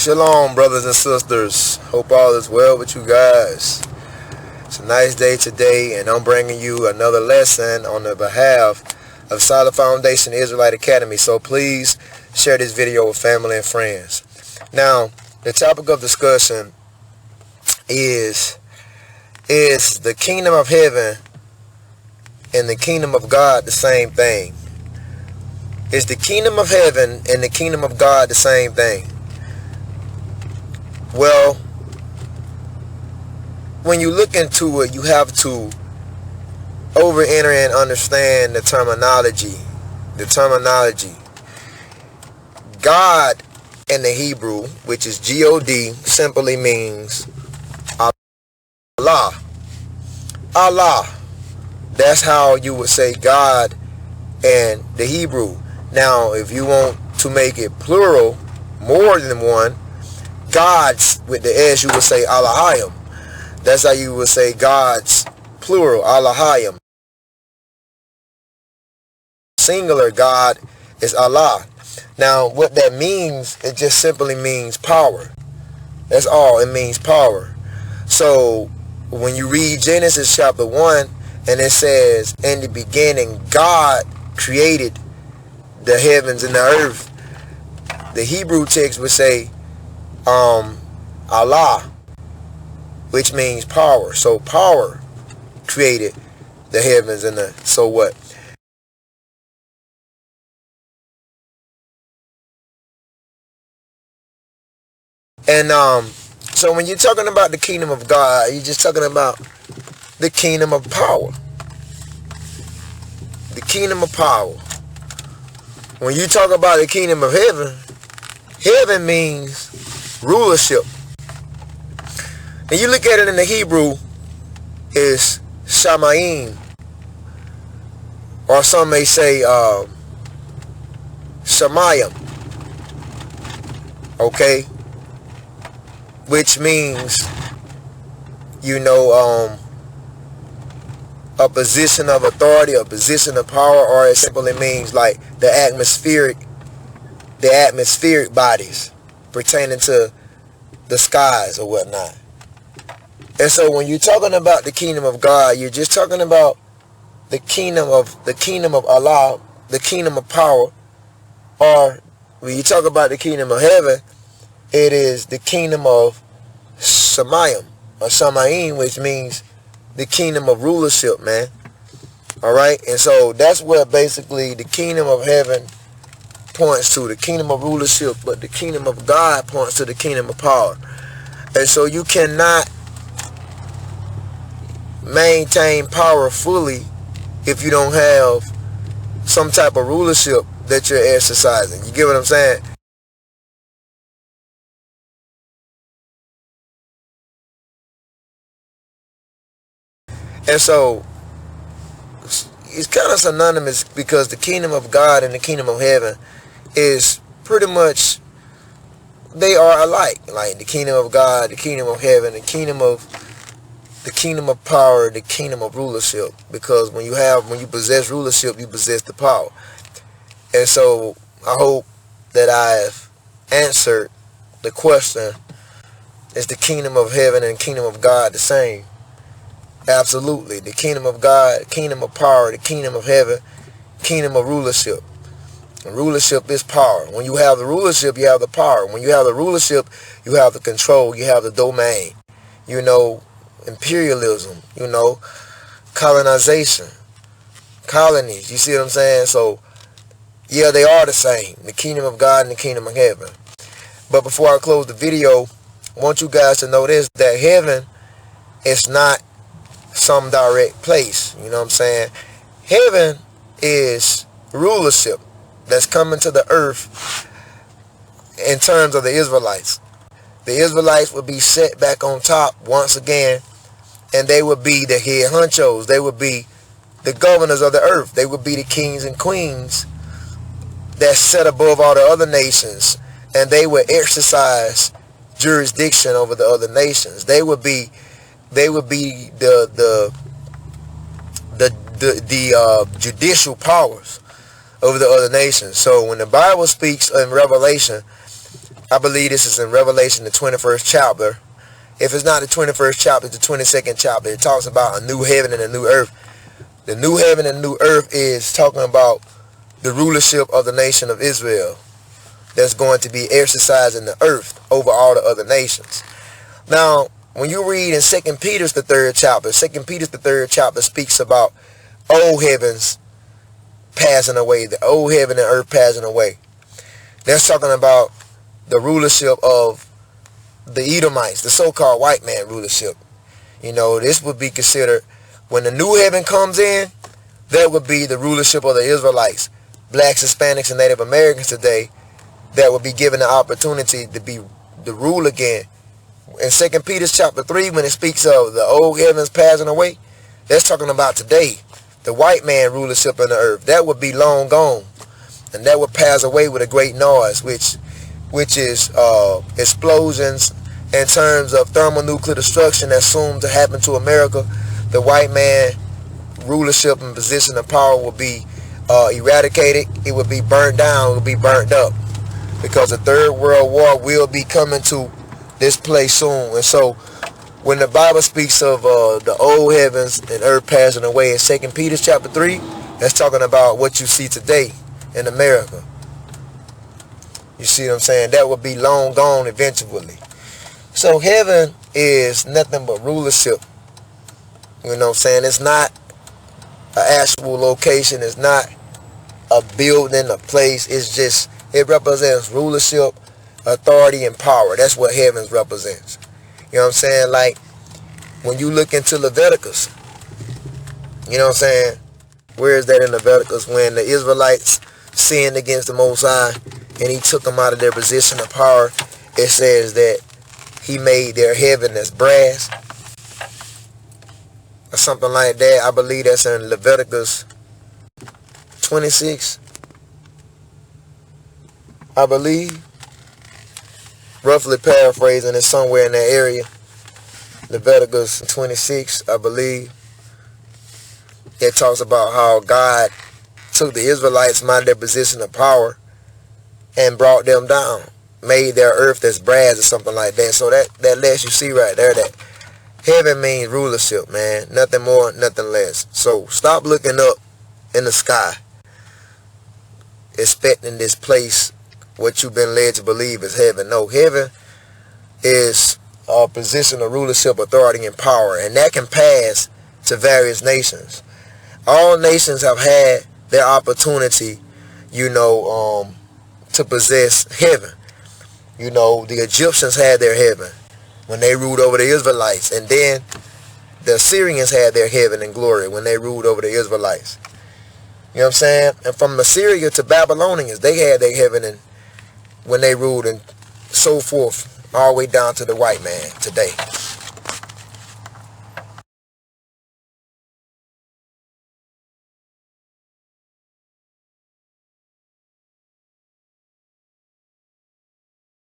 Shalom, brothers and sisters. Hope all is well with you guys. It's a nice day today, and I'm bringing you another lesson on the behalf of Solid Foundation Israelite Academy. So please share this video with family and friends. Now, the topic of discussion is the kingdom of heaven and the kingdom of God the same thing? Is the kingdom of heaven and the kingdom of God the same thing? Well, when you look into it, you have to enter and understand the terminology. God in the Hebrew, which is God, simply means Allah. Allah. That's how you would say God in the Hebrew. Now, if you want to make it plural, more than one, gods with the S, you would say Allahayim. That's how you would say gods, plural, Allahayim. Singular God is Allah. Now, what that means, it just simply means power. That's all. It means power. So, when you read Genesis chapter 1, and it says, in the beginning, God created the heavens and the earth, the Hebrew text would say, Allah, which means power. So power created the heavens and the, so what? And so when you're talking about the kingdom of God, you're just talking about the kingdom of power. The kingdom of power. When you talk about the kingdom of heaven, heaven means rulership. And you look at it in the Hebrew, is Shamayim, or some may say Shamayim, okay, which means, you know, a position of authority, a position of power, or it simply means like the atmospheric bodies pertaining to the skies or whatnot. And so when you're talking about the kingdom of God, you're just talking about the kingdom of Allah, the kingdom of power. Or when you talk about the kingdom of heaven, it is the kingdom of Shamayim or Shamayim, which means the kingdom of rulership, man. Alright? And so that's what basically the kingdom of heaven points to, the kingdom of rulership, but the kingdom of God points to the kingdom of power. And so you cannot maintain power fully if you don't have some type of rulership that you're exercising. You get what I'm saying? And so it's kind of synonymous, because the kingdom of God and the kingdom of heaven is pretty much, they are alike. Like the kingdom of God, the kingdom of heaven, the kingdom of power, the kingdom of rulership. Because when you possess rulership, you possess the power. And so I hope that I've answered the question, is the kingdom of heaven and kingdom of God the same? Absolutely. The kingdom of God, kingdom of power, the kingdom of heaven, kingdom of rulership. And rulership is power. When you have the rulership, you have the power. When you have the rulership, you have the control, you have the domain. You know, imperialism, you know, colonization, colonies. You see what I'm saying? So, yeah, they are the same. The kingdom of God and the kingdom of heaven. But before I close the video, I want you guys to know this, that heaven is not some direct place. You know what I'm saying? Heaven is rulership that's coming to the earth in terms of the Israelites. The Israelites would be set back on top once again, and they would be the head honchos. They would be the governors of the earth. They would be the kings and queens that's set above all the other nations, and they would exercise jurisdiction over the other nations. They would be the judicial powers over the other nations. So when the Bible speaks in Revelation I believe this is in Revelation, the 21st chapter. If it's not the 21st chapter, it's the 22nd chapter. It talks about a new heaven and a new earth. The new heaven and new earth is talking about the rulership of the nation of Israel that's going to be exercising the earth over all the other nations. Now, when you read in 2 Peter, the 3rd chapter, 2 Peter, the 3rd chapter speaks about old heavens passing away, the old heaven and earth passing away. That's talking about the rulership of the Edomites, the so-called white man rulership. You know, this would be considered, when the new heaven comes in, that would be the rulership of the Israelites, blacks, Hispanics, and Native Americans today, that would be given the opportunity to be the rule again. In 2 Peter chapter 3, when it speaks of the old heavens passing away, that's talking about today, the white man rulership in the earth. That would be long gone, and that would pass away with a great noise, which is explosions in terms of thermonuclear destruction that's soon to happen to America. The white man rulership and position of power will be eradicated. It will be burnt down. It will be burnt up, because the Third World War will be coming to this place soon. And so when the Bible speaks of the old heavens and earth passing away in 2 Peter chapter 3, that's talking about what you see today in America. You see what I'm saying? That will be long gone eventually. So heaven is nothing but rulership. You know what I'm saying? It's not an actual location. It's not a building, a place. It's just, it represents rulership, authority, and power. That's what heavens represents. You know what I'm saying? Like when you look into Leviticus, you know what I'm saying? Where is that in Leviticus? When the Israelites sinned against the Most High and he took them out of their position of power, it says that he made their heaven as brass or something like that. I believe that's in Leviticus 26, I believe. Roughly paraphrasing, it's somewhere in that area. Leviticus 26, I believe. It talks about how God took the Israelites out of their position of power and brought them down, made their earth as brass or something like that. So that lets you see right there that heaven means rulership, man. Nothing more, nothing less. So stop looking up in the sky, expecting this place, what you've been led to believe is heaven. No, heaven is a position of rulership, authority, and power, and that can pass to various nations. All nations have had their opportunity, you know, to possess heaven. You know, the Egyptians had their heaven when they ruled over the Israelites, and then the Assyrians had their heaven and glory when they ruled over the Israelites. You know what I'm saying? And from Assyria to Babylonians, they had their heaven and when they ruled, and so forth, all the way down to the white man today.